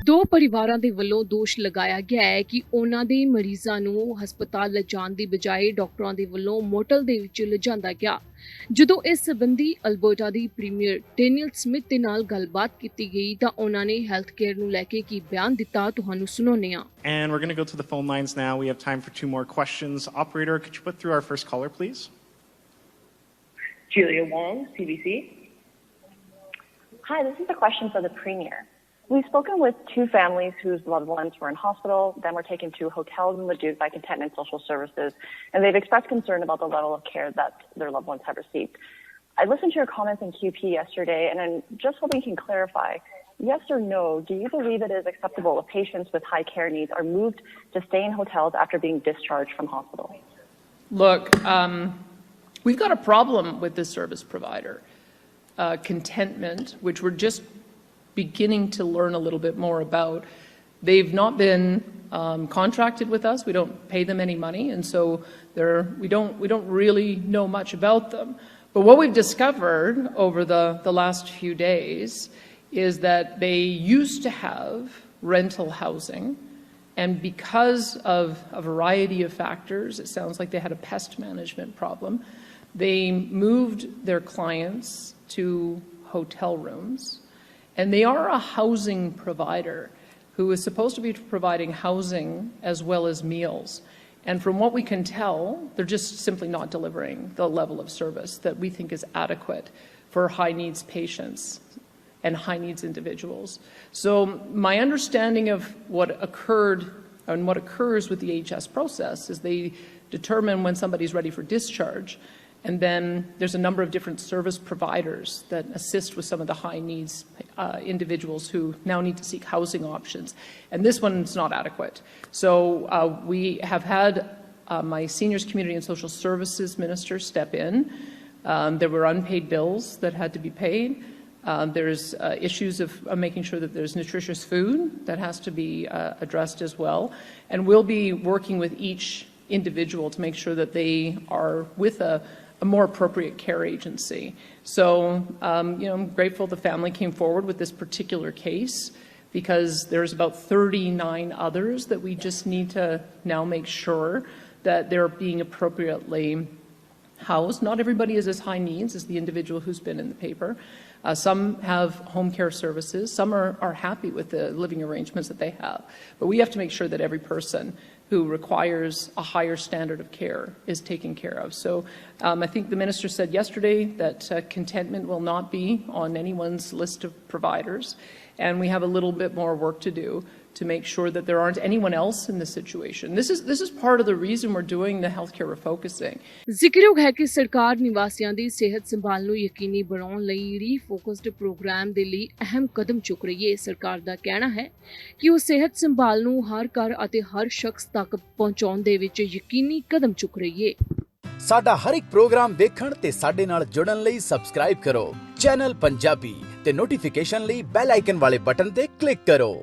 ਦੋ ਪਰਿਵਾਰਾਂ ਦੇ ਵੱਲੋਂ ਦੋਸ਼ ਲਗਾਇਆ ਗਿਆ ਹੈ ਕਿ ਉਹਨਾਂ ਦੇ ਮਰੀਜ਼ਾਂ ਨੂੰ ਹਸਪਤਾਲ ਲਿਜਾਣ ਦੀ ਬਜਾਏ ਡਾਕਟਰਾਂ ਦੇ ਵੱਲੋਂ ਮੋਟਲ ਦੇ ਵਿੱਚ ਲਿਜਾਂਦਾ ਗਿਆ। ਜਦੋਂ ਇਸ ਸੰਬੰਧੀ ਅਲਬਰਟਾ ਦੀ ਪ੍ਰੀਮੀਅਰ ਡੈਨੀਅਲ ਸਮਿਥ ਦੇ ਨਾਲ ਗੱਲਬਾਤ ਕੀਤੀ ਗਈ ਤਾਂ ਉਹਨਾਂ ਨੇ ਹੈਲਥ ਕੇਅਰ ਨੂੰ ਲੈ ਕੇ ਕੀ ਬਿਆਨ ਦਿੱਤਾ, ਤੁਹਾਨੂੰ ਸੁਣਾਉਂਦੇ ਹਾਂ। And we're going to go to the phone lines now. We have time for 2 more questions. Operator, could you put through our first caller, please? Julia Wong, CBC. Hi, this is a question for the Premier. We've spoken with 2 families whose loved ones were in hospital, then were taken to hotels in Leduc by Contentment Social Services, and they've expressed concern about the level of care that their loved ones have received. I listened to your comments in QP yesterday, and I'm just hoping you can clarify, yes or no, do you believe it is acceptable if patients with high care needs are moved to stay in hotels after being discharged from hospital? Look, we've got a problem with this service provider, Contentment, which we're just beginning to learn a little bit more about. They've not been contracted with us. We don't pay them any money, and so we don't really know much about them. But what we've discovered over the last few days is that they used to have rental housing, and because of a variety of factors, it sounds like they had a pest management problem, they moved their clients to hotel rooms. And they are a housing provider who is supposed to be providing housing as well as meals. And from what we can tell, they're just simply not delivering the level of service that we think is adequate for high needs patients and high needs individuals. So my understanding of what occurred and what occurs with the HS process is they determine when somebody's ready for discharge. And then there's a number of different service providers that assist with some of the high needs individuals who now need to seek housing options. And this one's not adequate. So we have had my Seniors, Community and Social Services Minister step in. There were unpaid bills that had to be paid. There's issues of making sure that there's nutritious food that has to be addressed as well. And we'll be working with each individual to make sure that they are with a more appropriate care agency. So, I'm grateful the family came forward with this particular case because there's about 39 others that we just need to now make sure that they're being appropriately housed. Not everybody is as high needs as the individual who's been in the paper. Some have home care services. Some are happy with the living arrangements that they have. But we have to make sure that every person who requires a higher standard of care is taken care of. So I think the minister said yesterday that Contentment will not be on anyone's list of providers. And we have a little bit more work to do to make sure that there aren't anyone else in this situation. This is part of the reason we're doing the healthcare refocusing. ਜ਼ਿਕਰਯੋਗ ਹੈ ਕਿ ਸਰਕਾਰ ਨਿਵਾਸੀਆਂ ਦੀ ਸਿਹਤ ਸੰਭਾਲ ਨੂੰ ਯਕੀਨੀ ਬਣਾਉਣ ਲਈ ਰੀਫੋਕਸਡ ਪ੍ਰੋਗਰਾਮ ਦੇ ਲਈ ਅਹਿਮ ਕਦਮ ਚੁੱਕ ਰਹੀ ਹੈ। ਸਰਕਾਰ ਦਾ ਕਹਿਣਾ ਹੈ ਕਿ ਉਹ ਸਿਹਤ ਸੰਭਾਲ ਨੂੰ ਹਰ ਘਰ ਅਤੇ ਹਰ ਸ਼ਖਸ ਤੱਕ ਪਹੁੰਚਾਉਣ ਦੇ ਵਿੱਚ ਯਕੀਨੀ ਕਦਮ ਚੁੱਕ ਰਹੀ ਹੈ। ਸਾਡਾ ਹਰ ਇੱਕ ਪ੍ਰੋਗਰਾਮ ਵੇਖਣ ਤੇ ਸਾਡੇ ਨਾਲ ਜੁੜਨ ਲਈ ਸਬਸਕ੍ਰਾਈਬ ਕਰੋ ਚੈਨਲ ਪੰਜਾਬੀ ਤੇ ਨੋਟੀਫਿਕੇਸ਼ਨ ਲਈ ਬੈਲ ਆਈਕਨ ਵਾਲੇ ਬਟਨ ਤੇ ਕਲਿੱਕ ਕਰੋ।